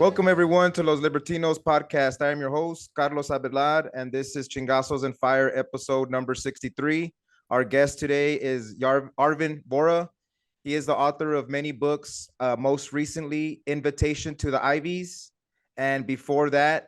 Welcome everyone to Los Libertinos podcast. I am your host, Carlos Abelard, and this is Chingazos and Fire episode number 63. Our guest today is Arvin Vohra. He is the author of many books, most recently Invitation to the Ivies, and before that,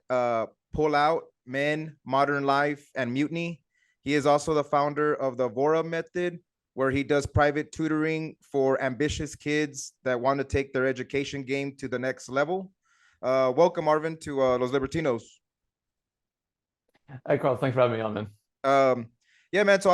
Pull Out, Men, Modern Life, and Mutiny. He is also the founder of the Vohra method, where he does private tutoring for ambitious kids that want to take their education game to the next level. Welcome, Arvin, to Los Libertinos. Hey, Carl, thanks for having me on, man. Um, yeah, man. So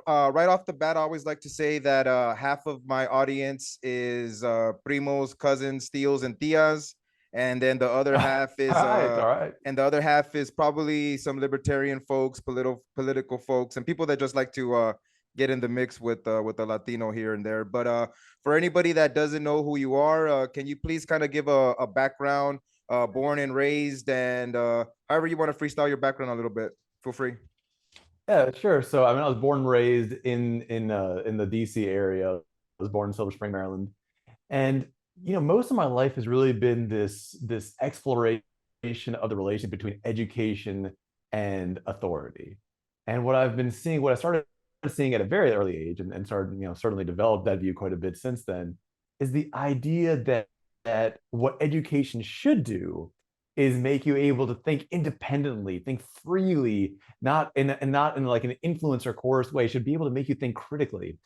right off the bat, I always like to say that half of my audience is primos, cousins, tios, and tias, and then the other half is All right. and the other half is probably some libertarian folks, political folks, and people that just like to get in the mix with the Latino here and there. But for anybody that doesn't know who you are, can you please kind of give a background, born and raised, and however you want to freestyle your background a little bit. Feel free. Yeah, sure. So, I was born and raised in the DC area. I was born in Silver Spring, Maryland, and most of my life has really been this exploration of the relation between education and authority. And what I started seeing at a very early age, and started, certainly developed that view quite a bit since then, is the idea that what education should do is make you able to think independently, think freely, not in like an influence or coerced way. It should be able to make you think critically.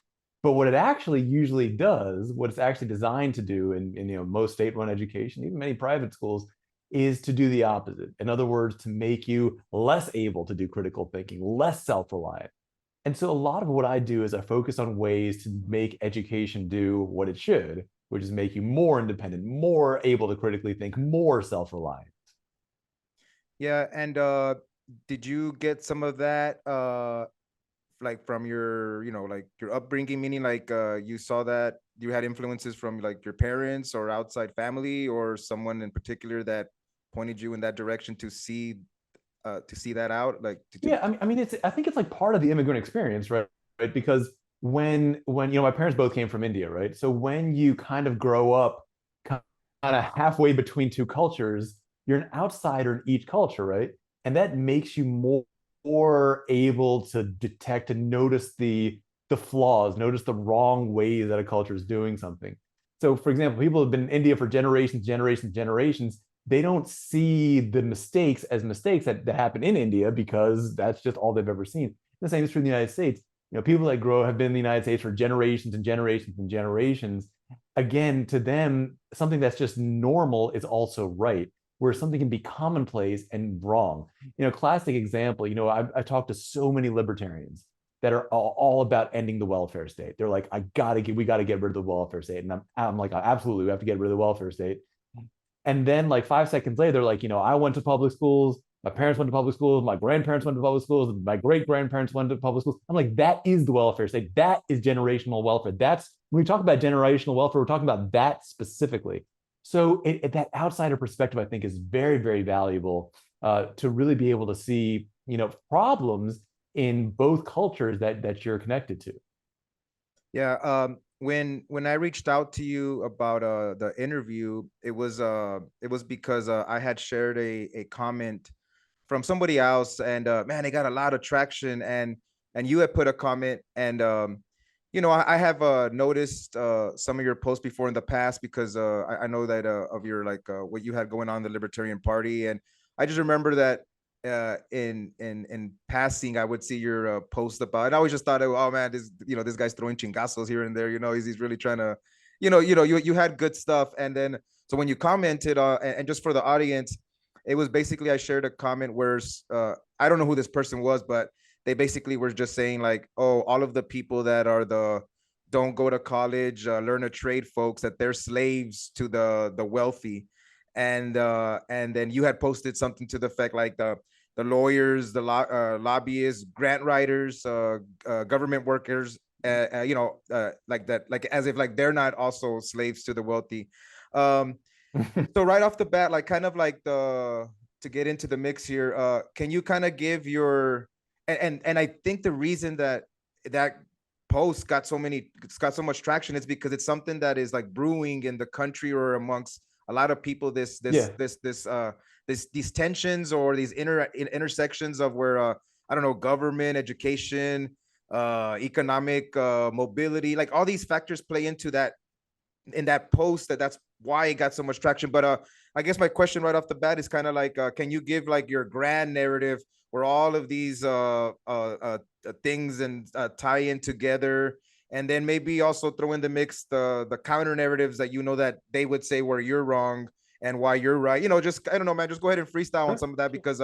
But what it actually usually does, what it's actually designed to do in most state-run education, even many private schools, is to do the opposite. In other words, to make you less able to do critical thinking, less self-reliant. And so a lot of what I do is I focus on ways to make education do what it should, which is make you more independent, more able to critically think, more self-reliant. Yeah, and did you get some of that like from your, like your upbringing, meaning like you saw that you had influences from like your parents or outside family or someone in particular that pointed you in that direction to see that out, like to do. Yeah, I think it's like part of the immigrant experience, right? Right? Because when my parents both came from India, right? So when you kind of grow up kind of halfway between two cultures, you're an outsider in each culture, right? And that makes you more able to detect and notice the flaws, notice the wrong way that a culture is doing something. So, for example, people have been in India for generations, generations, generations. They don't see the mistakes as mistakes that happen in India because that's just all they've ever seen. The same is true in the United States. People that grow have been in the United States for generations and generations and generations. Again, to them, something that's just normal is also right, where something can be commonplace and wrong. Classic example, I've talked to so many libertarians that are all about ending the welfare state. They're like, we got to get rid of the welfare state. And I'm like, absolutely, we have to get rid of the welfare state. And then like 5 seconds later, they're like, I went to public schools. My parents went to public schools. My grandparents went to public schools. My great grandparents went to public schools. I'm like, that is the welfare state. That is generational welfare. That's when we talk about generational welfare, we're talking about that specifically. So that outsider perspective, I think, is very, very valuable to really be able to see, problems in both cultures that you're connected to. Yeah. When I reached out to you about the interview, it was because I had shared a comment from somebody else, and man, it got a lot of traction, and you had put a comment, and I have noticed some of your posts before in the past because I know that of your like what you had going on in the Libertarian Party, and I just remember that in passing, I would see your post about, and I always just thought, oh man, this guy's throwing chingazos here and there. He's really trying to, you had good stuff, and then so when you commented, and just for the audience, it was basically I shared a comment where I don't know who this person was, but they basically were just saying like, oh, all of the people that are the don't go to college, learn a trade folks, that they're slaves to the wealthy, and then you had posted something to the effect like the lawyers, the lobbyists, grant writers, government workers, like that, like as if like they're not also slaves to the wealthy. Um, so right off the bat, like kind of like to get into the mix here, can you kind of give your and I think the reason that post got so much traction is because it's something that is like brewing in the country or amongst a lot of people Yeah. these tensions or these intersections of where I don't know, government, education, economic mobility, like all these factors play into that in that post, that's why it got so much traction. But I guess my question right off the bat is kind of like, can you give like your grand narrative where all of these things and tie in together, and then maybe also throw in the mix the counter narratives that you know that they would say where you're wrong and why you're right. You know, just I don't know, man. Just go ahead and freestyle on some of that because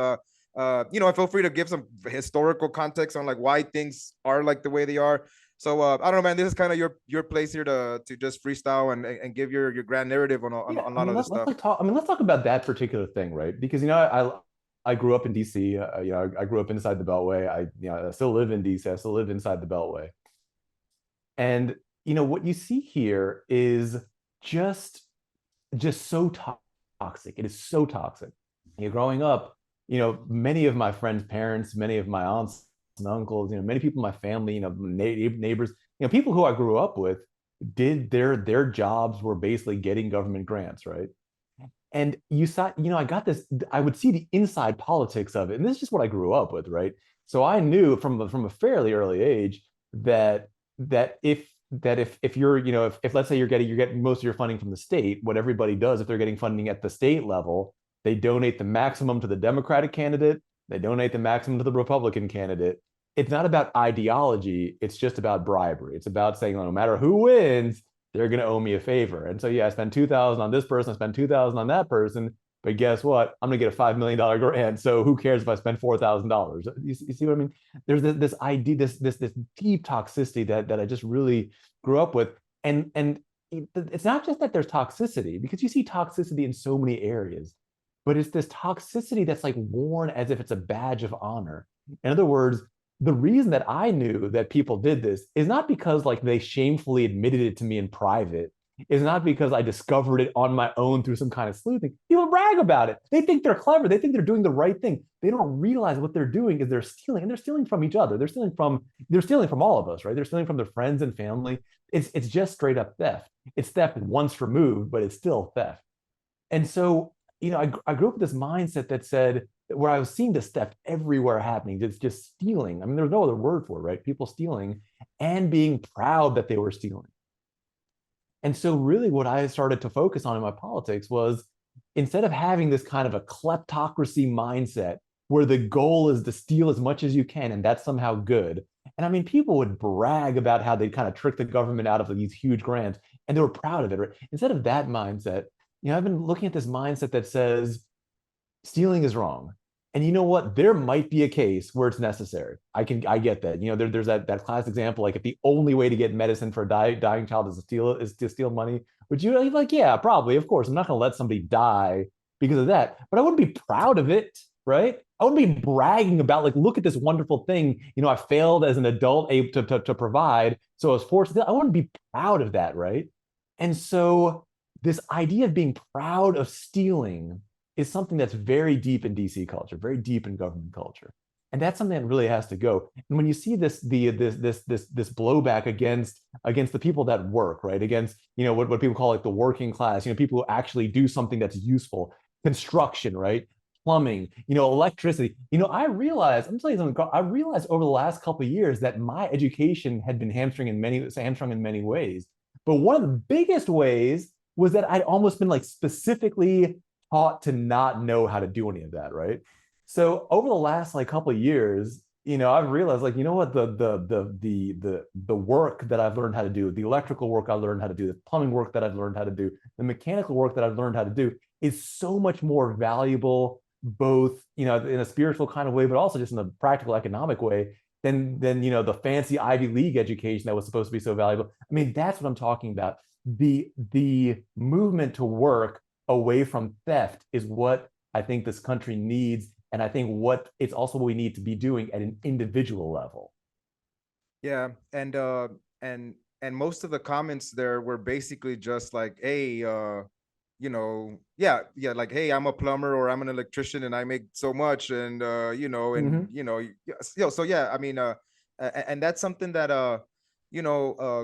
you know, feel free to give some historical context on like why things are like the way they are. So I don't know, man. This is kind of your place here to just freestyle and give your grand narrative Yeah, on a I lot mean, of this let's stuff. like talk. I mean, let's talk about that particular thing, right? Because I grew up in DC. I grew up inside the Beltway. I still live in DC. I still live inside the Beltway. And what you see here is just just so toxic. It is so toxic. Growing up, many of my friends' parents, many of my aunts and uncles, many people in my family, neighbors, people who I grew up with did their jobs were basically getting government grants, right? And you saw, I got this, I would see the inside politics of it. And this is just what I grew up with, right? So I knew from a fairly early age that if you're, if let's say you're getting most of your funding from the state, what everybody does if they're getting funding at the state level, they donate the maximum to the Democratic candidate, they donate the maximum to the Republican candidate. It's not about ideology, it's just about bribery. It's about saying no matter who wins, they're going to owe me a favor. And so, yeah, I spend 2,000 on this person, I spend 2,000 on that person. But guess what? I'm going to get a $5 million grant. So who cares if I spend $4,000? You see what I mean? There's this idea, this deep toxicity that I just really grew up with. And it's not just that there's toxicity, because you see toxicity in so many areas, but it's this toxicity that's like worn as if it's a badge of honor. In other words, the reason that I knew that people did this is not because like they shamefully admitted it to me in private. Is not because I discovered it on my own through some kind of sleuthing. People brag about it. They think they're clever. They think they're doing the right thing. They don't realize what they're doing is they're stealing, and they're stealing from each other. They're stealing from all of us, right? They're stealing from their friends and family. It's just straight up theft. It's theft once removed, but it's still theft. And so, I grew up with this mindset that said, where I was seeing this theft everywhere happening, it's just stealing. I mean, there's no other word for it, right? People stealing and being proud that they were stealing. And so, really, what I started to focus on in my politics was, instead of having this kind of a kleptocracy mindset where the goal is to steal as much as you can and that's somehow good. And I mean, people would brag about how they kind of tricked the government out of these huge grants and they were proud of it, right? Instead of that mindset, I've been looking at this mindset that says stealing is wrong. And you know what? There might be a case where it's necessary. I get that. There's that class example, like if the only way to get medicine for a dying child is to steal money, would you like, yeah, probably, of course. I'm not gonna let somebody die because of that, but I wouldn't be proud of it, right? I wouldn't be bragging about like, look at this wonderful thing. I failed as an adult able to provide, so I was forced to. I wouldn't be proud of that, right? And so this idea of being proud of stealing is something that's very deep in DC culture, very deep in government culture. And that's something that really has to go. And when you see this blowback against the people that work, right? Against, what people call like the working class, people who actually do something that's useful, construction, right? Plumbing, electricity. I realized, I'm telling you something, I realized over the last couple of years that my education had been hamstrung in many ways. But one of the biggest ways was that I'd almost been like specifically taught to not know how to do any of that, right? So over the last like couple of years, I've realized like, what, the work that I've learned how to do, the electrical work I learned how to do, the plumbing work that I've learned how to do, the mechanical work that I've learned how to do is so much more valuable, both in a spiritual kind of way, but also just in a practical economic way than the fancy Ivy League education that was supposed to be so valuable. I mean, that's what I'm talking about. The movement to work away from theft is what I think this country needs. And I think what it's also what we need to be doing at an individual level. Yeah, and most of the comments there were basically just like, hey, yeah, like, hey, I'm a plumber or I'm an electrician and I make so much, and Mm-hmm. so yeah, I mean, and that's something that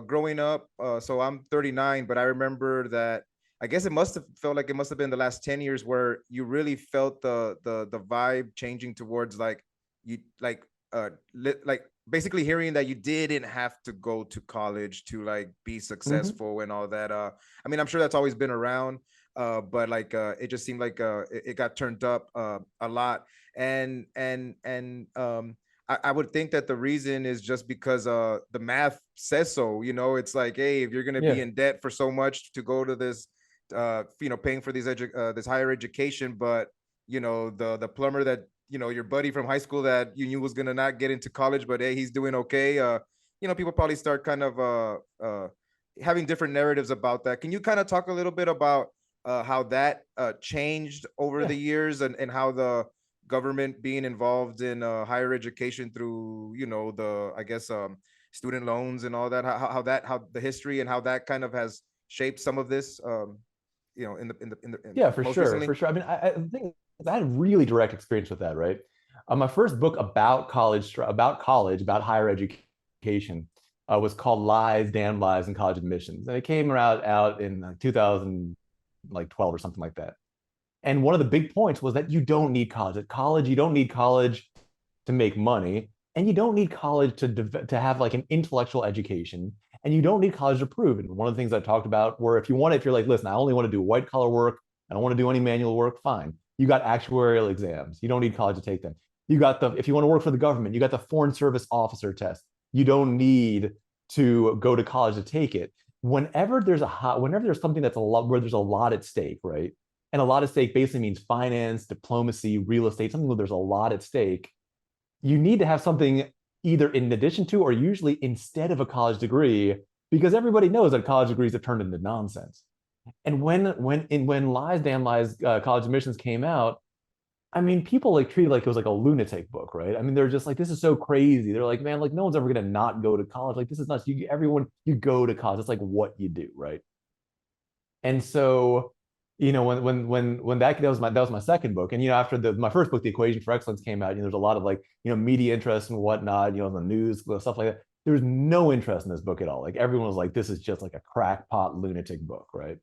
growing up, so I'm 39, but I remember that I guess it must have felt like it must have been the last 10 years where you really felt the vibe changing towards like you like basically hearing that you didn't have to go to college to like be Mm-hmm. successful and all that. I mean, I'm sure that's always been around, but like it just seemed like it got turned up a lot. And I would think that the reason is just because the math says so. You know, it's like, hey, if you're gonna be Yeah. in debt for so much to go to this paying for this higher education, but the plumber that your buddy from high school that you knew was gonna not get into college, but hey, he's doing okay. People probably start kind of having different narratives about that. Can you kind of talk a little bit about how that changed over Yeah. the years, and how the government being involved in higher education through the, I guess, student loans and all that, how the history and how that kind of has shaped some of this, Yeah, for most sure, recently? for sure. I mean, I think I had really direct experience with that, right? My first book about about higher education, was called "Lies, Damn Lies, and College Admissions," and it came out in 2012 or something like that. And one of the big points was that you don't need college. At college, you don't need college to make money, and you don't need college to have like an intellectual education, and you don't need college to prove. And one of the things I talked about were if you're like, listen, I only want to do white collar work, I don't want to do any manual work, fine. You got actuarial exams. You don't need college to take them. You got if you want to work for the government, you got the Foreign Service Officer test. You don't need to go to college to take it. Whenever there's something that's a lot where there's a lot at stake, right? And a lot at stake basically means finance, diplomacy, real estate, something where there's a lot at stake. You need to have something either in addition to or usually instead of a college degree, because everybody knows that college degrees have turned into nonsense. And when Lies, Damn Lies, college admissions came out, I mean, people like treated it like it was like a lunatic book, right? I mean, they're just like, this is so crazy. They're like, man, like no one's ever gonna not go to college. Like this is nuts. You go to college. It's like what you do, right? And so, when that was my second book, and after my first book, The Equation for Excellence, came out, there's a lot of like media interest and whatnot, the news stuff like that. There was no interest in this book at all. Like everyone was like, this is just like a crackpot lunatic book, right?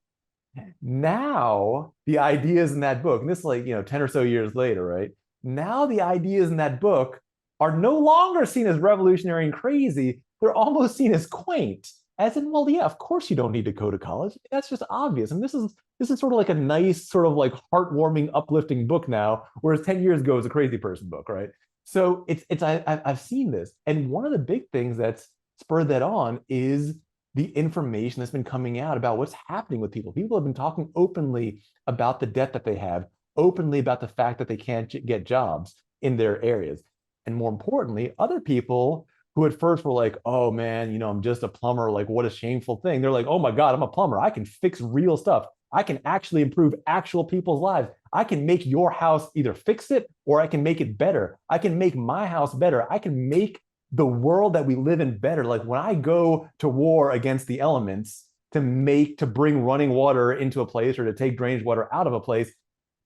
Now the ideas in that book, and this is like 10 or so years later, right? Now the ideas in that book are no longer seen as revolutionary and crazy. They're almost seen as quaint. As in, well, yeah, of course you don't need to go to college. That's just obvious. And this is sort of like a nice, sort of like heartwarming, uplifting book now, whereas 10 years ago it was a crazy person book, right? So I've seen this. And one of the big things that's spurred that on is the information that's been coming out about what's happening with people. People have been talking openly about the debt that they have, openly about the fact that they can't get jobs in their areas. And more importantly, other people who at first were like, oh man, I'm just a plumber. Like, what a shameful thing. They're like, oh my God, I'm a plumber. I can fix real stuff. I can actually improve actual people's lives. I can make your house either fix it or I can make it better. I can make my house better. I can make the world that we live in better. Like when I go to war against the elements to bring running water into a place or to take drainage water out of a place,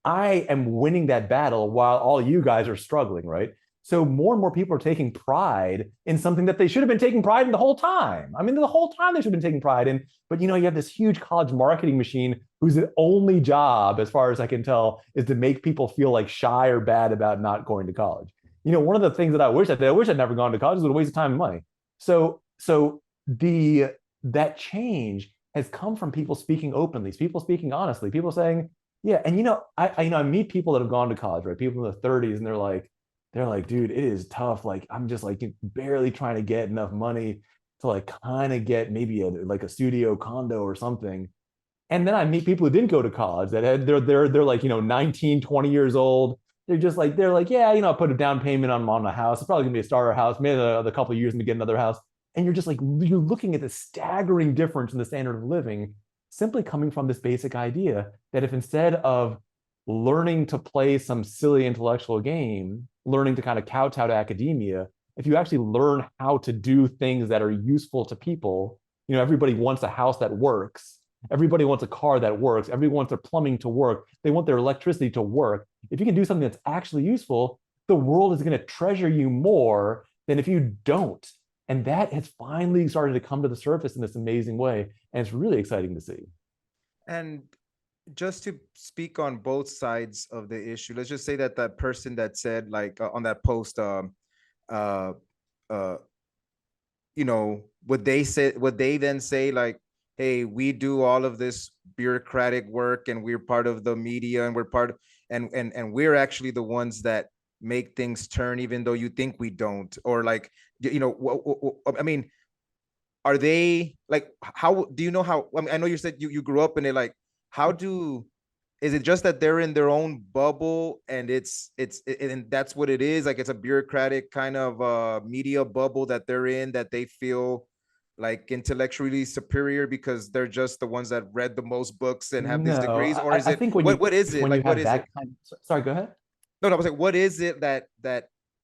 I am winning that battle while all you guys are struggling, right? So more and more people are taking pride in something that they should have been taking pride in the whole time. I mean, the whole time they should have been taking pride in. But you have this huge college marketing machine whose only job, as far as I can tell, is to make people feel like shy or bad about not going to college. One of the things that I wish I'd never gone to college. It was a waste of time and money. So the that change has come from people speaking openly, people speaking honestly, people saying, yeah. And I meet people that have gone to college, right? People in the 30s, and they're like, dude, it is tough. Like I'm just like barely trying to get enough money to like kind of get maybe a studio condo or something. And then I meet people who didn't go to college that they're like 19, 20 years old. They're like, yeah, I put a down payment on a house. It's probably gonna be a starter house, maybe a couple of years to get another house. And you're just like, you're looking at the staggering difference in the standard of living simply coming from this basic idea that if instead of learning to play some silly intellectual game, learning to kind of kowtow to academia, if you actually learn how to do things that are useful to people, everybody wants a house that works. Everybody wants a car that works. Everybody wants their plumbing to work. They want their electricity to work. If you can do something that's actually useful, the world is going to treasure you more than if you don't. And that has finally started to come to the surface in this amazing way. And it's really exciting to see. And just to speak on both sides of the issue, let's just say that that person that said like on that post, uh, uh, would they then say like, hey, we do all of this bureaucratic work and we're part of the media and we're part of, and we're actually the ones that make things turn, even though you think we don't, or like, I mean, are they like, how do you know how, I mean, I know you said you grew up in it, like, how do, is it just that they're in their own bubble and and that's what it is, like it's a bureaucratic kind of media bubble that they're in, that they feel like intellectually superior because they're just the ones that read the most books and have these No, degrees, or is I it, think what is it, when like you what have is it? that kind sorry, go ahead. No, I was like, what is it that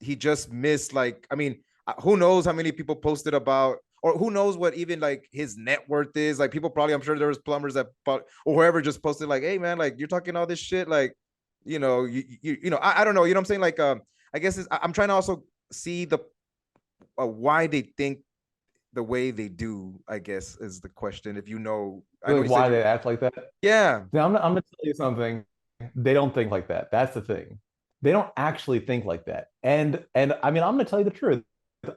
he just missed? Like, I mean, who knows how many people posted about, or who knows what even like his net worth is? Like, people probably, I'm sure there was plumbers that, or whoever just posted like, hey man, like you're talking all this shit, like, I don't know, you know what I'm saying? Like, I guess I'm trying to also see the why they think the way they do. I guess is the question. If I know Like you said why you, they act like that. yeah, Now, I'm gonna tell you something. They don't think like that. That's the thing. They don't actually think like that. And I mean, I'm gonna tell you the truth.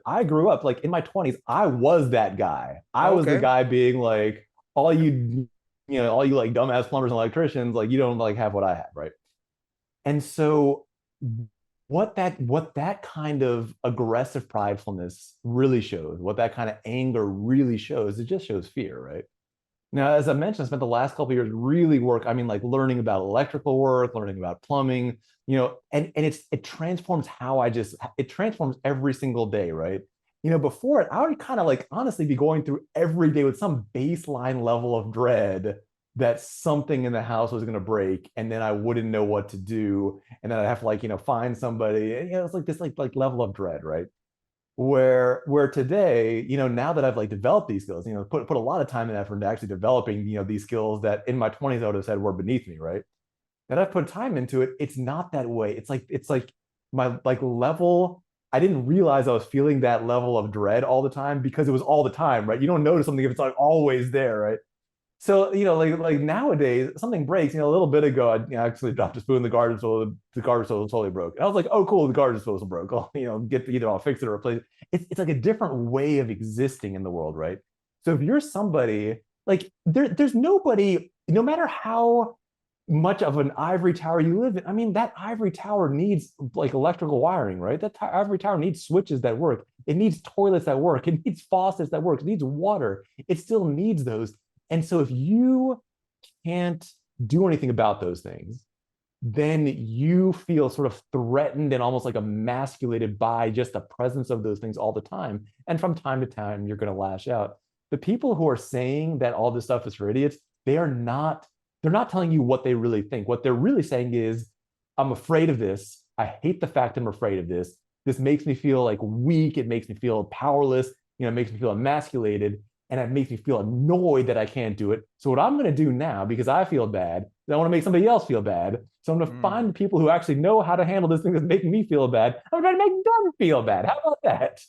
I grew up like in my 20s. I was that guy. I oh, was the okay, guy being like, all you like dumbass plumbers and electricians, like you don't like have what I have, right? And so what that kind of aggressive pridefulness really shows, what that kind of anger really shows, it just shows fear, right? Now, as I mentioned, I spent the last couple of years really I mean, like learning about electrical work, learning about plumbing, and it transforms it transforms every single day, right? Before it, I would kind of like honestly be going through every day with some baseline level of dread that something in the house was going to break, and then I wouldn't know what to do, and then I'd have to like, find somebody. And, it's like this like level of dread, right? Where today, now that I've like developed these skills, put a lot of time and effort into actually developing, these skills that in my 20s I would have said were beneath me, right? That I've put time into it, it's not that way. It's like my like level. I didn't realize I was feeling that level of dread all the time because it was all the time, right? You don't notice something if it's like always there, right? So, like nowadays, something breaks. A little bit ago, I actually dropped a spoon in the garbage disposal. The garbage disposal totally broke. And I was like, oh, cool, the garbage disposal broke. I'll, get either I'll fix it or replace it. It's like a different way of existing in the world, right? So if you're somebody like there's nobody, no matter how much of an ivory tower you live in. I mean, that ivory tower needs like electrical wiring, right? That ivory tower needs switches that work. It needs toilets that work. It needs faucets that work. It needs water. It still needs those. And so if you can't do anything about those things, then you feel sort of threatened and almost like emasculated by just the presence of those things all the time. And from time to time, you're going to lash out. The people who are saying that all this stuff is for idiots, they're not telling you what they really think. What they're really saying is, I'm afraid of this. I hate the fact I'm afraid of this. This makes me feel like weak. It makes me feel powerless. It makes me feel emasculated, and it makes me feel annoyed that I can't do it. So what I'm going to do now, because I feel bad, is I want to make somebody else feel bad. So I'm going to mm, find the people who actually know how to handle this thing that's making me feel bad. I'm trying to make them feel bad. How about that?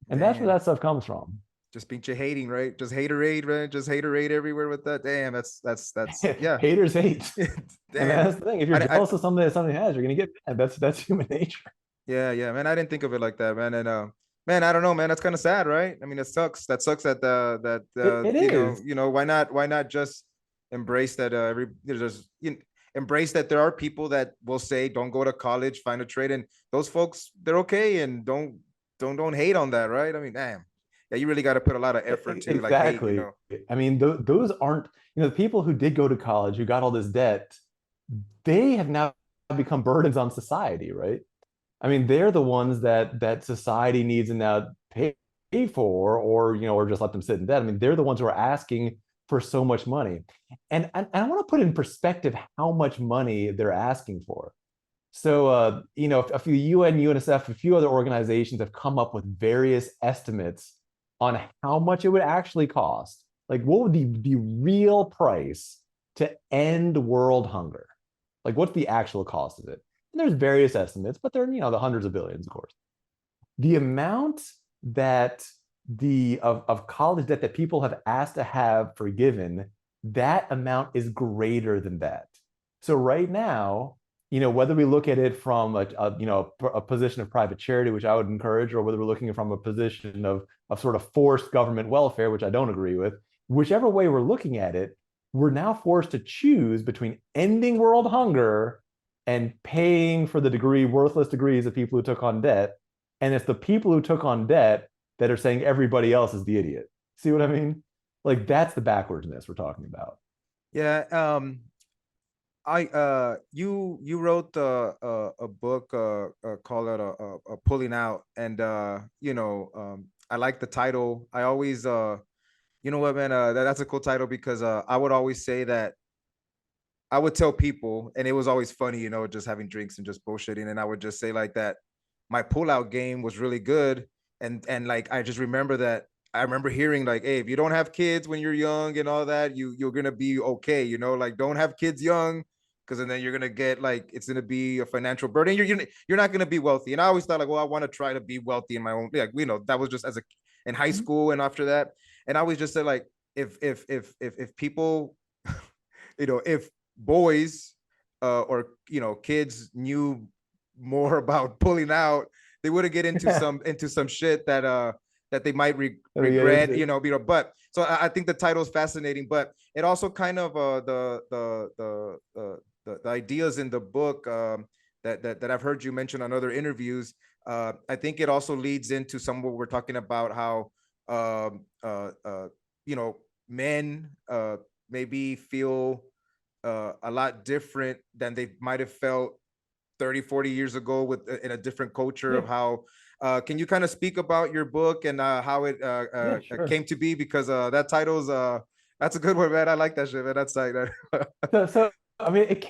And that's where damn, that stuff comes from. just being you hating, right? Just haterade, man. Just haterade everywhere with that. Damn, that's yeah. Haters hate. And Damn. that's the thing. If you're I jealous of something that something has, you're gonna get mad. That's human nature. Yeah, yeah, man. I didn't think of it like that, man. And man, I don't know, man. That's kind of sad, right? I mean, it sucks. That sucks that It is. why not just embrace that there's embrace that there are people that will say don't go to college, find a trade, and those folks they're okay, and don't hate on that, right? I mean, damn. Yeah, you really got to put a lot of effort to like hate, Exactly. I mean, those aren't, the people who did go to college, who got all this debt, they have now become burdens on society, right? I mean, they're the ones that society needs and now pay for, or just let them sit in debt. I mean, they're the ones who are asking for so much money. And I want to put in perspective how much money they're asking for. So, a few UN, UNICEF, a few other organizations have come up with various estimates on how much it would actually cost. Like, what would the real price to end world hunger? Like, what's the actual cost of it? And there's various estimates, but they're, the hundreds of billions, of course. The amount that of college debt that people have asked to have forgiven that amount is greater than that. So right now, whether we look at it from a position of private charity, which I would encourage, or whether we're looking from a position of sort of forced government welfare, which I don't agree with, whichever way we're looking at it, we're now forced to choose between ending world hunger and paying for the worthless degrees of people who took on debt. And it's the people who took on debt that are saying everybody else is the idiot. See what I mean? Like that's the backwardsness we're talking about. Yeah. I you wrote a book called it a pulling out, and I like the title. I always you know what, man, that's a cool title because I would always say that I would tell people, and it was always funny, just having drinks and just bullshitting, and I would just say like that my pullout game was really good, and like I just remember that I remember hearing like, hey, if you don't have kids when you're young and all that, you're gonna be okay, like don't have kids young, because then you're gonna get like it's gonna be a financial burden. You're not gonna be wealthy, and I always thought like, well, I want to try to be wealthy in my own, like that was just as a in high Mhm. school and after that, and I always just said like if people, if boys or kids knew more about pulling out, they wouldn't get into some shit that they might regret, but so I think the title is fascinating, but it also kind of the ideas in the book that I've heard you mention on other interviews. I think it also leads into some of what we're talking about, how um, uh, uh, men maybe feel a lot different than they might have felt 30-40 years ago with in a different culture Yeah, of how can you kind of speak about your book and how it yeah, sure. came to be, because that title's that's a good one, man. I like that shit, man. That's like that. So I mean, it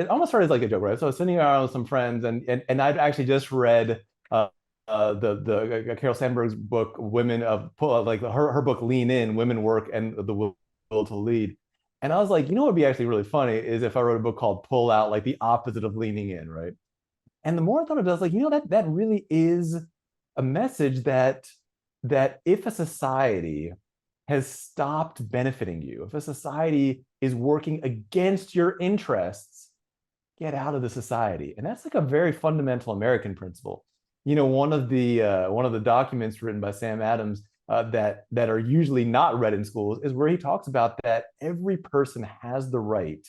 almost started as like a joke, right? So I was sitting around with some friends, and I'd actually just read the Carol Sandburg's book, Women of Pull, like her book Lean In, Women Work and the Will to Lead. And I was like, what would be actually really funny is if I wrote a book called Pull Out, like the opposite of leaning in, right? And the more I thought about it, I was like, that really is a message that if a society has stopped benefiting you, if a society is working against your interests, get out of the society. And that's like a very fundamental American principle. One of the documents written by Sam Adams that are usually not read in schools is where he talks about that every person has the right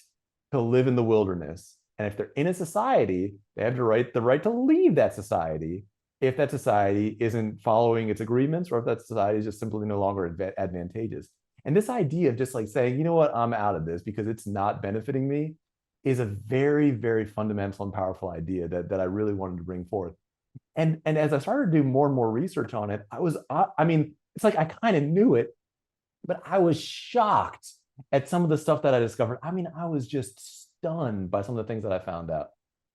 to live in the wilderness, and if they're in a society, they have the right to leave that society if that society isn't following its agreements, or if that society is just simply no longer advantageous. And this idea of just like saying, you know what, I'm out of this because it's not benefiting me, is a very, very fundamental and powerful idea that I really wanted to bring forth. And as I started to do more and more research on it, I mean, it's like I kind of knew it, but I was shocked at some of the stuff that I discovered. I mean, I was just stunned by some of the things that I found out.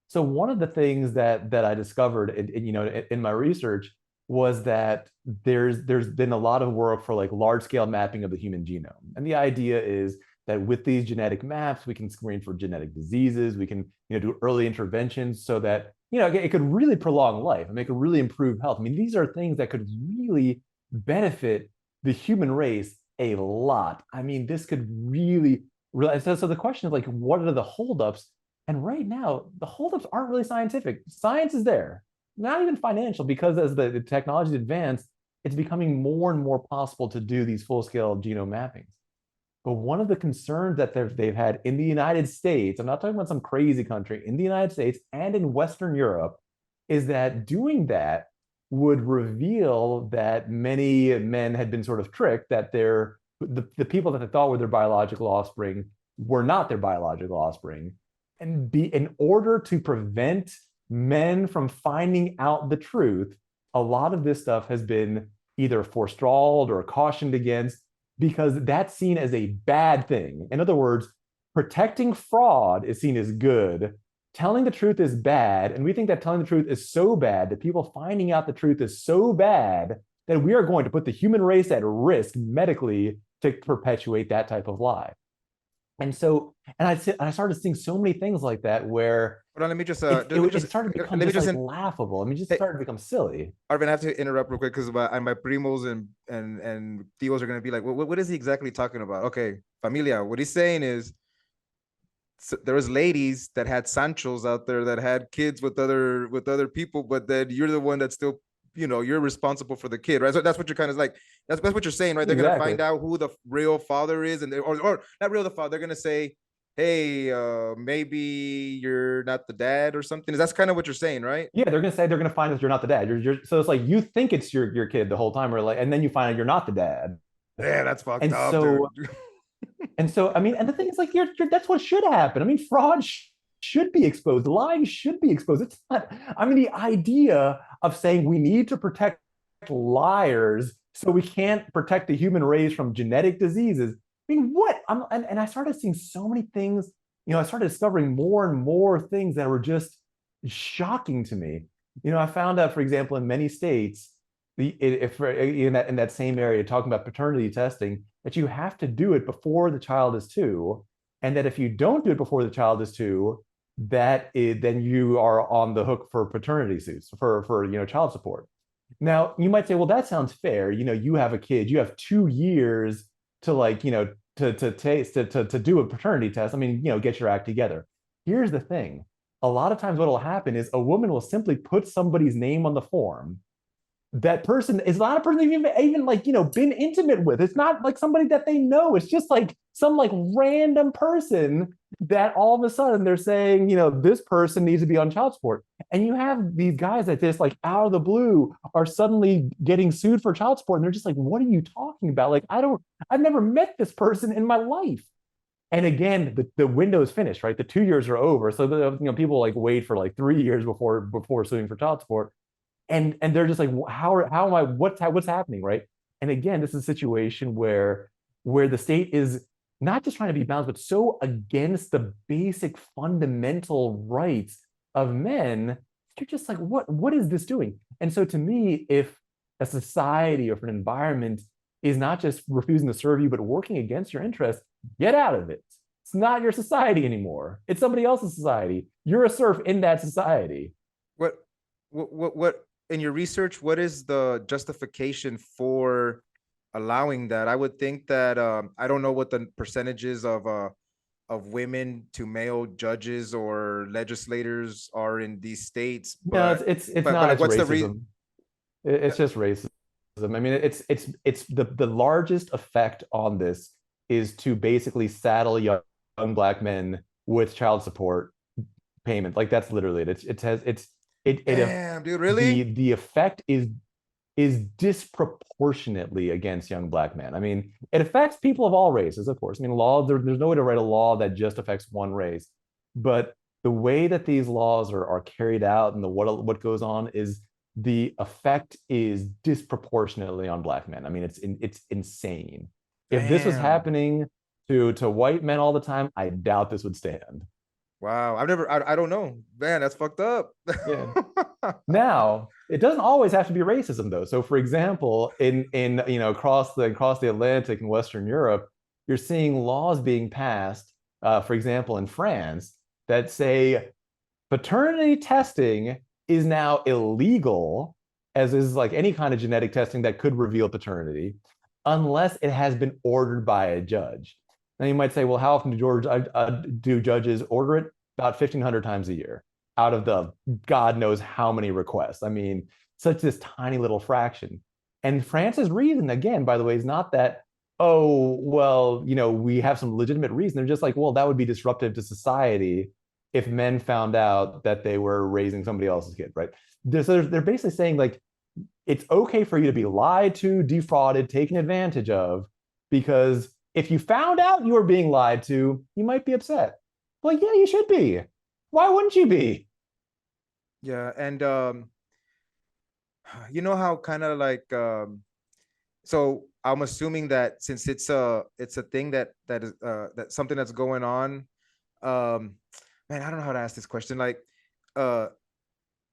So one of the things that I discovered in my research was that there's been a lot of work for like large scale mapping of the human genome. And the idea is that with these genetic maps, we can screen for genetic diseases, we can do early interventions so that it could really prolong life and it could really improve health. I mean, these are things that could really benefit the human race a lot. I mean, this could really. So the question is like, what are the holdups? And right now, the holdups aren't really scientific. Science is there, not even financial, because as the technology advanced, it's becoming more and more possible to do these full-scale genome mappings. But one of the concerns that they've had in the United States, I'm not talking about some crazy country, in the United States and in Western Europe, is that doing that would reveal that many men had been sort of tricked, that the people that they thought were their biological offspring were not their biological offspring. And in order to prevent men from finding out the truth, a lot of this stuff has been either forestalled or cautioned against because that's seen as a bad thing. In other words, protecting fraud is seen as good. Telling the truth is bad. And we think that telling the truth is so bad, that people finding out the truth is so bad, that we are going to put the human race at risk medically to perpetuate that type of lie. And I started seeing so many things like that where Hold on, let me just it let me just it started to become let me just just like laughable. I mean, just hey, started to become silly. Arvin, I have to interrupt real quick because my primos and tios are gonna be like, what is he exactly talking about? Okay, familia, what he's saying is there was ladies that had Sanchos out there that had kids with other people, but then you're the one that's still, you're responsible for the kid, right? So that's what you're kind of like. That's what you're saying, right? They're gonna Exactly. find out who the real father is, and or not real the father. They're gonna say, hey, maybe you're not the dad or something. That's kind of what you're saying, right? Yeah, they're gonna say they're gonna find that you're not the dad. So it's like you think it's your kid the whole time, or like, and then you find out you're not the dad. Yeah, that's fucked And up, so dude. I mean, and the thing is, like, that's what should happen. I mean, should be exposed, lying should be exposed. It's not. I mean, the idea of saying we need to protect liars so we can't protect the human race from genetic diseases. I mean, what? And I started seeing so many things. I started discovering more and more things that were just shocking to me. I found out, for example, in many states, if in that same area, talking about paternity testing, that you have to do it before the child is two, and that if you don't do it before the child is two, then you are on the hook for paternity suits for child support. Now you might say, well, that sounds fair. You have a kid, you have 2 years to like to taste to do a paternity test. I mean, get your act together. Here's the thing: a lot of times, what will happen is a woman will simply put somebody's name on the form. That person is not a person they've even like been intimate with. It's not like somebody that they know. It's just like some like random person that all of a sudden they're saying this person needs to be on child support. And you have these guys that just like out of the blue are suddenly getting sued for child support, and they're just like, what are you talking about? Like, I've never met this person in my life. And again, the window is finished, right? The 2 years are over, so people like wait for like 3 years before suing for child support, and they're just like, how am I, what's happening, right? And again, this is a situation where the state is not just trying to be balanced, but so against the basic fundamental rights of men. You're just like, what is this doing? And so to me, if a society or if an environment is not just refusing to serve you but working against your interests, get out of it. It's not your society anymore, it's somebody else's society. You're a serf in that society. what what in your research, what is the justification for allowing that? I would think that I don't know what the percentages of women to male judges or legislators are in these states, No, it's but not. like It's what's the reason? racism. It's just racism. I mean, it's the largest effect on this is to basically saddle young black men with child support payment. Like that's literally it. It has it Damn, dude, really? the effect is disproportionately against young black men. I mean, it affects people of all races, of course. I mean, there's no way to write a law that just affects one race, but the way that these laws are carried out and what goes on is the effect is disproportionately on black men. I mean, it's insane. If this was Damn. happening to white men all the time, I doubt this would stand. Wow. I don't know. Man, that's fucked up. Yeah. Now, it doesn't always have to be racism though. So for example, in across the Atlantic in Western Europe, you're seeing laws being passed, for example, in France, that say paternity testing is now illegal, as is like any kind of genetic testing that could reveal paternity, unless it has been ordered by a judge. Now you might say, well, how often do judges order it? About 1,500 times a year out of the God knows how many requests. I mean, such this tiny little fraction. And France's reason, again, by the way, is not that, oh, well, we have some legitimate reason. They're just like, well, that would be disruptive to society if men found out that they were raising somebody else's kid, right? They're basically saying like it's okay for you to be lied to, defrauded, taken advantage of, because if you found out you were being lied to, you might be upset. Well, yeah, you should be. Why wouldn't you be? Yeah, and you know how kind of like so I'm assuming that since it's a thing that is that's something that's going on. um Man, I don't know how to ask this question. Like uh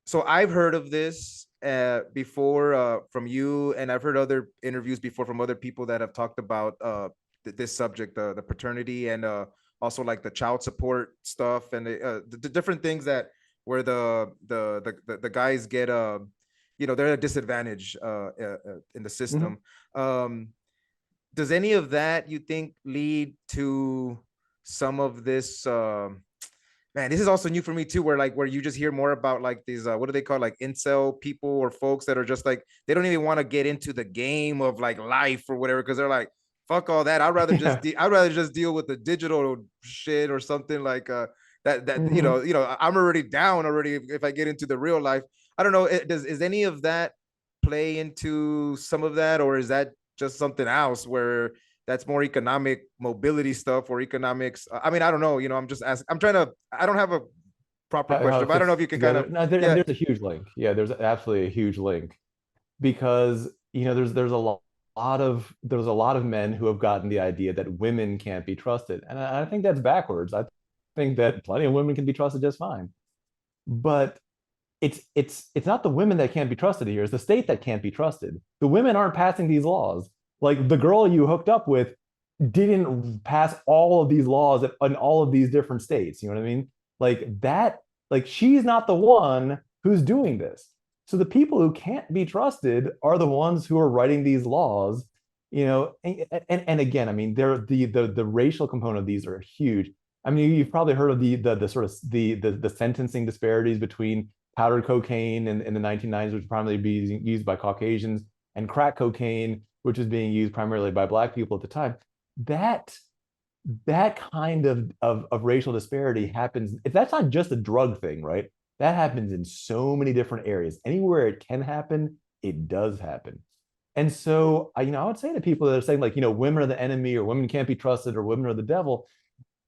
so I've heard of this before from you, and I've heard other interviews before from other people that have talked about this subject, the paternity, and also like the child support stuff and the different things that where the guys get they're at a disadvantage in the Mhm. system. Um, does any of that you think lead to some of this? Man, this is also new for me too, where you just hear more about like these what do they call, like incel people or folks that are just like they don't even want to get into the game of like life or whatever because they're like, fuck all that. Yeah. I'd rather just deal with the digital shit or something like that Mhm. I'm already down already if I get into the real life. I don't know. Is any of that play into some of that, or is that just something else where that's more economic mobility stuff or economics? I mean, I don't know. I'm just asking. I'm trying to. I don't have a proper How question, it but I don't know fits if you can kind together. of. No, Yeah, there's a huge link. Yeah, there's absolutely a huge link because there's there's a lot of men who have gotten the idea that women can't be trusted, and I think that's backwards. I think that plenty of women can be trusted just fine, but it's not the women that can't be trusted here. It's the state that can't be trusted. The women aren't passing these laws. Like the girl you hooked up with didn't pass all of these laws in all of these different states. You know what I mean? Like that, like she's not the one who's doing this. So the people who can't be trusted are the ones who are writing these laws, and again, I mean, they're the racial component of these are huge. I mean, you've probably heard of the sort of the sentencing disparities between powdered cocaine in the 1990s, which was primarily being used by Caucasians, and crack cocaine, which was being used primarily by Black people at the time. That that kind of racial disparity happens. If that's not just a drug thing, right? That happens in so many different areas. Anywhere it can happen, it does happen. And so, I would say to people that are saying like, women are the enemy, or women can't be trusted, or women are the devil,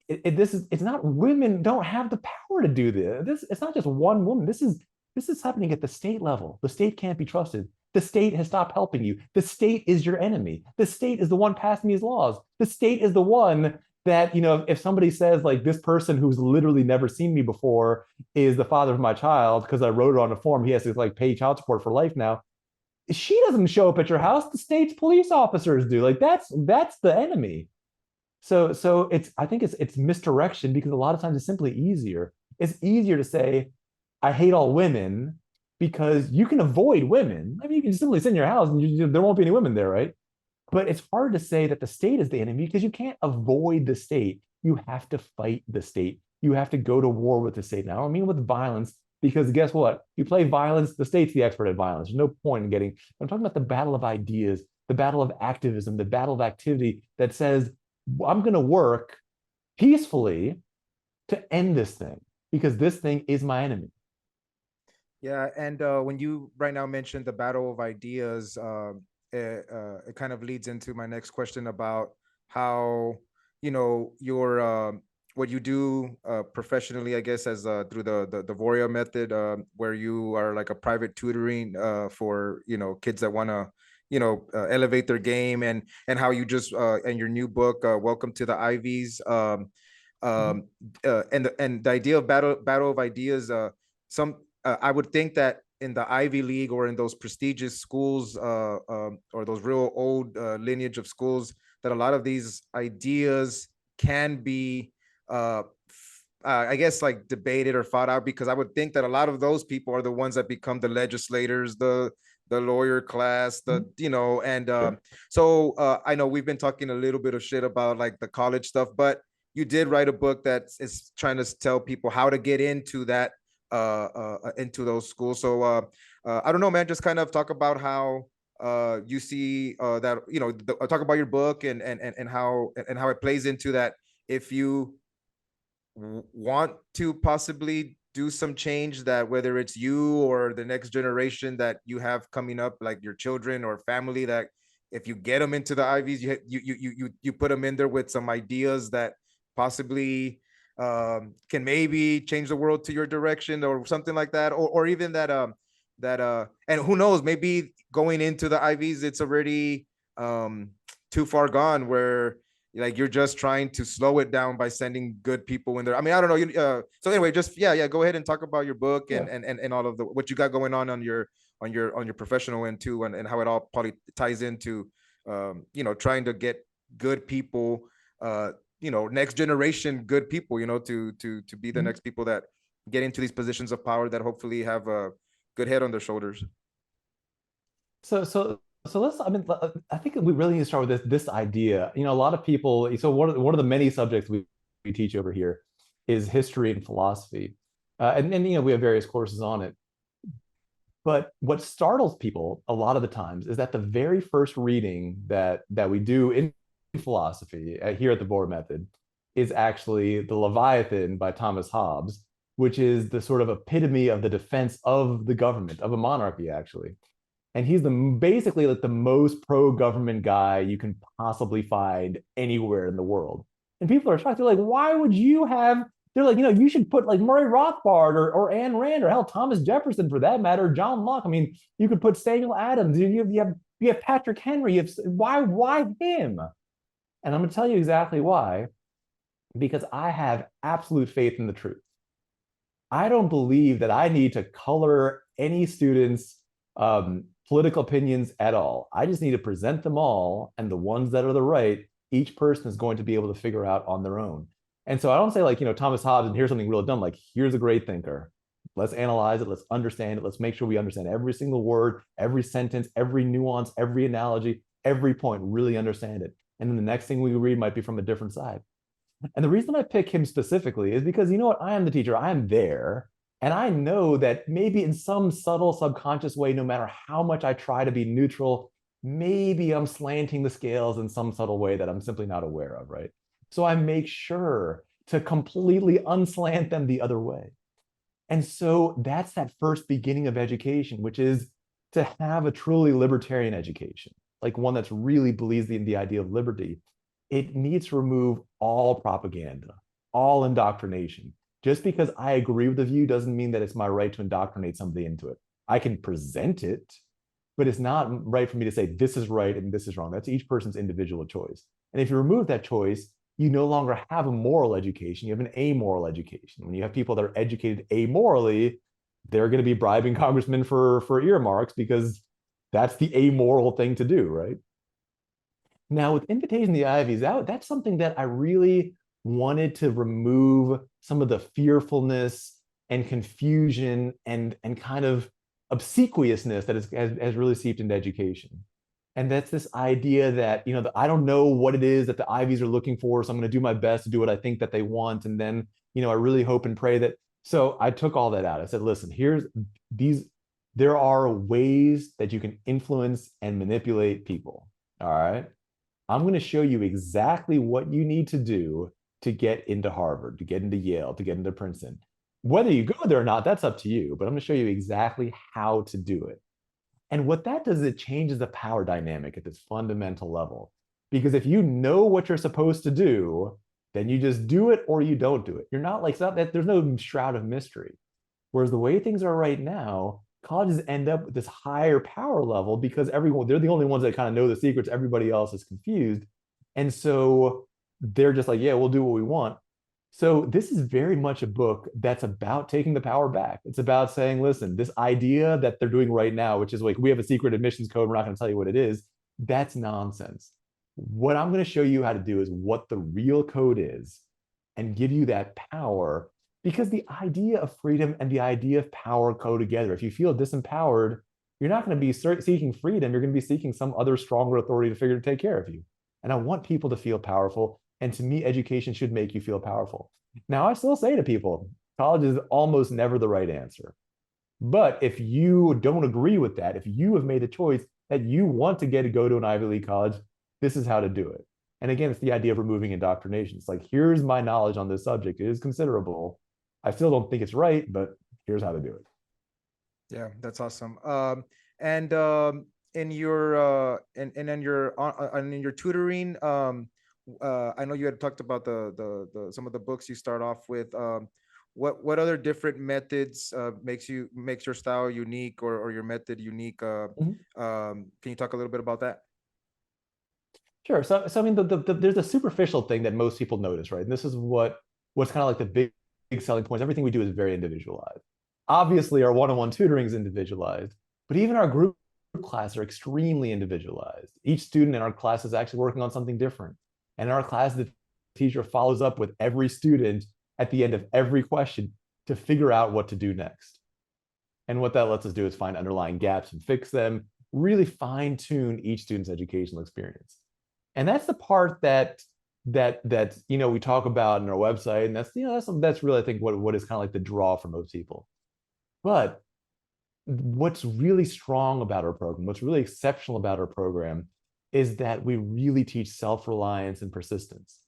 it's not, women don't have the power to do this. It's not just one woman. This is happening at the state level. The state can't be trusted. The state has stopped helping you. The state is your enemy. The state is the one passing these laws. The state is the one that, if somebody says like this person who's literally never seen me before is the father of my child because I wrote it on a form, he has to like pay child support for life now. She doesn't show up at your house. The state's police officers do. Like that's the enemy. So I think it's misdirection because a lot of times it's simply easier. It's easier to say, I hate all women because you can avoid women. I mean, you can simply sit in your house and there won't be any women there, right? But it's hard to say that the state is the enemy because you can't avoid the state. You have to fight the state. You have to go to war with the state. Now, I mean with violence, because guess what? You play violence, the state's the expert at violence. There's no point in getting. I'm talking about the battle of ideas, the battle of activism, the battle of activity that says, I'm going to work peacefully to end this thing because this thing is my enemy. yeah. And when you right now mentioned the battle of ideas, it kind of leads into my next question about how your what you do professionally, I guess, as through the Vohra method, where you are like a private tutoring for kids that want to elevate their game, and how you just and your new book, Welcome to the Ivies. Mhm. Um, and the idea of battle of ideas. Some I would think that in the Ivy League or in those prestigious schools, or those real old lineage of schools, that a lot of these ideas can be, I guess, like debated or fought out, because I would think that a lot of those people are the ones that become the legislators, the lawyer class, Mhm. and Sure. so I know we've been talking a little bit of shit about like the college stuff, but you did write a book that is trying to tell people how to get into those schools. So I don't know, man. Just kind of talk about how you see that talk about your book, and how it plays into that. If you want to possibly do some change, that whether it's you or the next generation that you have coming up, like your children or family, that if you get them into the Ivies, you put them in there with some ideas that possibly can maybe change the world to your direction or something like that, or even and who knows, maybe going into the Ivies it's already um too far gone, where like you're just trying to slow it down by sending good people in there. I mean, I don't know. So anyway, just yeah, go ahead and talk about your book, Yeah. and all of the what you got going on your professional end too, and how it all probably ties into trying to get good people next generation good people, to be the Mhm. next people that get into these positions of power that hopefully have a good head on their shoulders. So let's. I mean, I think we really need to start with this idea. A lot of people. So one of the many subjects we teach over here is history and philosophy, and we have various courses on it. But what startles people a lot of the times is that the very first reading that we do in philosophy here at the Vohra method is actually the Leviathan by Thomas Hobbes, which is the sort of epitome of the defense of the government, of a monarchy, actually. And he's basically like the most pro-government guy you can possibly find anywhere in the world. And people are shocked. They're like, why would you have? They're like, you should put like Murray Rothbard or Ayn Rand or hell Thomas Jefferson for that matter, John Locke. I mean, you could put Samuel Adams. You have Patrick Henry. Why him? And I'm going to tell you exactly why. Because I have absolute faith in the truth. I don't believe that I need to color any students' political opinions at all. I just need to present them all, and the ones that are the right, each person is going to be able to figure out on their own. And so I don't say like, Thomas Hobbes, and here's something real dumb, like, here's a great thinker. Let's analyze it. Let's understand it. Let's make sure we understand every single word, every sentence, every nuance, every analogy, every point, really understand it. And then the next thing we read might be from a different side. And the reason I pick him specifically is because you know what? I am the teacher. I am there. And I know that maybe in some subtle subconscious way, no matter how much I try to be neutral, maybe I'm slanting the scales in some subtle way that I'm simply not aware of, right? So I make sure to completely unslant them the other way. And so that's that first beginning of education, which is to have a truly libertarian education, like one that's really believes in the idea of liberty. It needs to remove all propaganda, all indoctrination. Just because I agree with the view doesn't mean that it's my right to indoctrinate somebody into it. I can present it, but it's not right for me to say this is right and this is wrong. That's each person's individual choice. And if you remove that choice, you no longer have a moral education, you have an amoral education. When you have people that are educated amorally, they're going to be bribing congressmen for earmarks because that's the amoral thing to do, right? Now, with Invitation to the Ivies, that's something that I really wanted to remove some of the fearfulness and confusion and kind of obsequiousness that has really seeped into education. And that's this idea that, that I don't know what it is that the Ivies are looking for, so I'm going to do my best to do what I think that they want. And then, I really hope and pray that. So I took all that out. I said, listen, there are ways that you can influence and manipulate people. All right. I'm going to show you exactly what you need to do to get into Harvard, to get into Yale, to get into Princeton. Whether you go there or not, that's up to you, but I'm going to show you exactly how to do it. And what that does is it changes the power dynamic at this fundamental level. Because if you know what you're supposed to do, then you just do it or you don't do it. You're not like, it's not that there's no shroud of mystery. Whereas the way things are right now, colleges end up with this higher power level because they're the only ones that kind of know the secrets. Everybody else is confused. And so they're just like, yeah, we'll do what we want. So this is very much a book that's about taking the power back. It's about saying, listen, this idea that they're doing right now, which is like, we have a secret admissions code, we're not going to tell you what it is, that's nonsense. What I'm going to show you how to do is what the real code is and give you that power, because the idea of freedom and the idea of power go together. If you feel disempowered, you're not going to be seeking freedom. You're going to be seeking some other stronger authority to figure to take care of you. And I want people to feel powerful. And to me, education should make you feel powerful. Now, I still say to people, college is almost never the right answer. But if you don't agree with that, if you have made a choice that you want to go to an Ivy League college, this is how to do it. And again, it's the idea of removing indoctrination. It's like, here's my knowledge on this subject. It is considerable. I still don't think it's right, but here's how to do it. Yeah, that's awesome. And in your and in your tutoring, I know you had talked about the some of the books you start off with. What other different methods makes your style unique, or your method unique? Can you talk a little bit about that? Sure. So I mean, there's a superficial thing that most people notice, right? And this is what's kind of like the big selling points. Everything we do is very individualized. Obviously, our one-on-one tutoring is individualized, but even our group classes are extremely individualized. Each student in our class is actually working on something different. And in our class, the teacher follows up with every student at the end of every question to figure out what to do next. And what that lets us do is find underlying gaps and fix them, really fine tune each student's educational experience. And that's the part that we talk about in our website, and that's really, I think, what is kind of like the draw for most people. But what's really strong about our program, what's really exceptional about our program, is that we really teach self-reliance and persistence.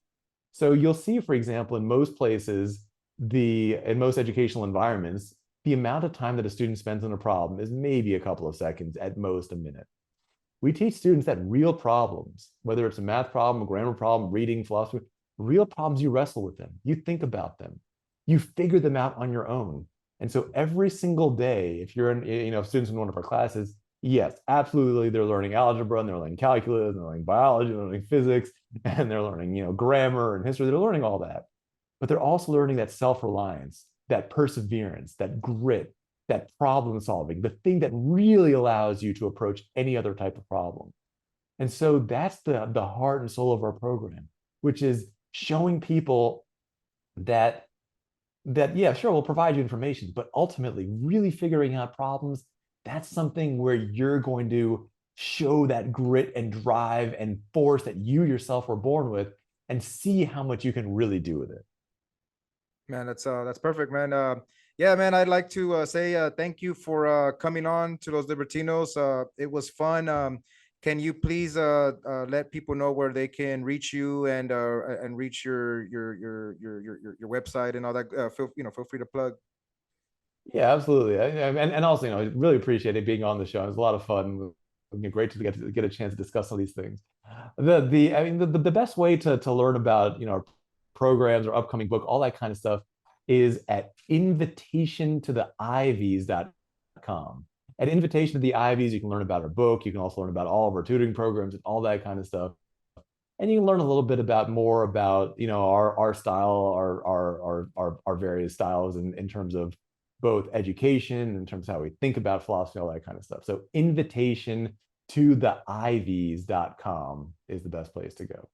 So you'll see, for example, in most places, in most educational environments, the amount of time that a student spends on a problem is maybe a couple of seconds, at most a minute. We teach students that real problems, whether it's a math problem, a grammar problem, reading, philosophy, real problems, you wrestle with them, you think about them, you figure them out on your own. And so every single day, if you're students in one of our classes, yes, absolutely, they're learning algebra, and they're learning calculus, and they're learning biology, and they're learning physics, and they're learning, grammar and history. They're learning all that, but they're also learning that self-reliance, that perseverance, that grit, that problem solving, the thing that really allows you to approach any other type of problem. And so that's the heart and soul of our program, which is showing people that yeah, sure, we'll provide you information, but ultimately really figuring out problems, that's something where you're going to show that grit and drive and force that you yourself were born with, and see how much you can really do with it. Man, that's perfect, man. Yeah, man, I'd like to say thank you for coming on to Los Libertinos. It was fun. Can you please let people know where they can reach you and reach your website and all that? Feel free to plug. Yeah, absolutely. And also, really appreciate it being on the show. It was a lot of fun. Great to get a chance to discuss all these things. The best way to learn about our programs or upcoming book, all that kind of stuff, is at invitationtotheivies.com. At Invitation to the Ivies, you can learn about our book. You can also learn about all of our tutoring programs and all that kind of stuff. And you can learn a little bit more about our style, our various styles in terms of both education, in terms of how we think about philosophy, all that kind of stuff. So invitationtotheivies.com is the best place to go.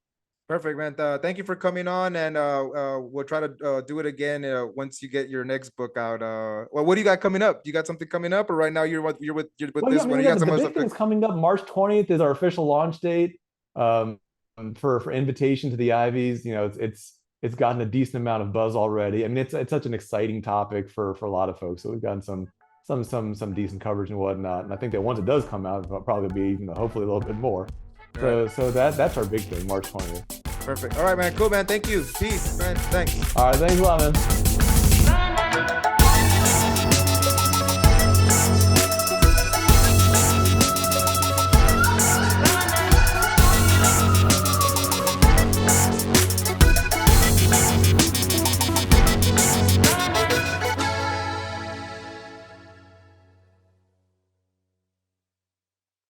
Perfect, man. Thank you for coming on, and we'll try to do it again once you get your next book out. Well, what do you got coming up? You got something coming up, or right now you're with Well, this yeah, one? You got the some other big stuff? thing's coming up. March 20th is our official launch date for Invitation to the Ivies. It's gotten a decent amount of buzz already. I mean, it's such an exciting topic for a lot of folks. So we've gotten some decent coverage and whatnot. And I think that once it does come out, it'll probably be even hopefully a little bit more. So that's our big thing, March 20th. Perfect. All right, man. Cool, man. Thank you. Peace, man. Thanks. All right, thanks a lot, man.